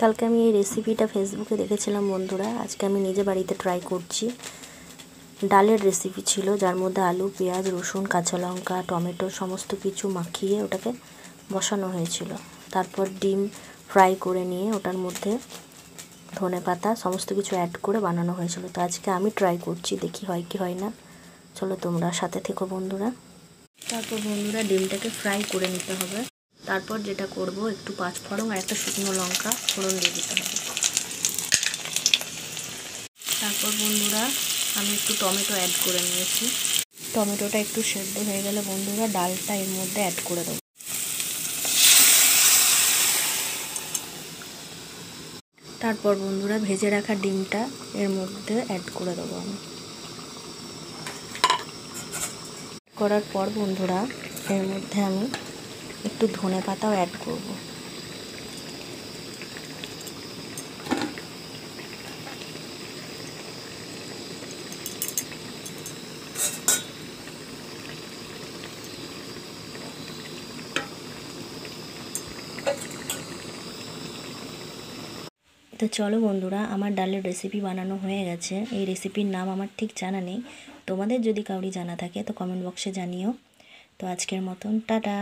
কালকে আমি এই রেসিপিটা ফেসবুকে দেখেছিলাম বন্ধুরা, আজকে আমি নিজে বাড়িতে ট্রাই করছি। ডালের রেসিপি ছিল, যার মধ্যে আলু, পেঁয়াজ, রসুন, কাঁচা লঙ্কা, টমেটো সমস্ত কিছু মাখিয়ে ওটাকে বসানো হয়েছিল। তারপর ডিম ফ্রাই করে নিয়ে ওটার মধ্যে ধনেপাতা সমস্ত কিছু অ্যাড করে বানানো হয়েছিল। তো আজকে আমি ট্রাই করছি, দেখি হয় কি হয় না। চলো তোমরা সাথে থেকো বন্ধুরা। তারপর বন্ধুরা ডিমটাকে ফ্রাই করে নিতে হবে। তারপর যেটা করব, একটু পাঁচফোড়ন আর একটা শুকনো লঙ্কা ফোড়ন দিয়ে দিতে হবে। তারপর বন্ধুরা আমি একটু টমেটো অ্যাড করে নিয়েছি। টমেটোটা একটু সেদ্ধ হয়ে গেলে বন্ধুরা ডালটা এর মধ্যে অ্যাড করে দেবো। তারপর বন্ধুরা ভেজে রাখা ডিমটা এর মধ্যে অ্যাড করে দেবো আমি। করার পর বন্ধুরা এর মধ্যে আমি একটু ধনেপাতাও অ্যাড করব। তো চলো বন্ধুরা, আমার ডালের রেসিপি বানানো হয়ে গেছে। এই রেসিপির নাম আমার ঠিক জানা নেই, তোমাদের যদি কাউরি জানা থাকে তো কমেন্ট বক্সে জানিও। তো আজকের মতন টাটা।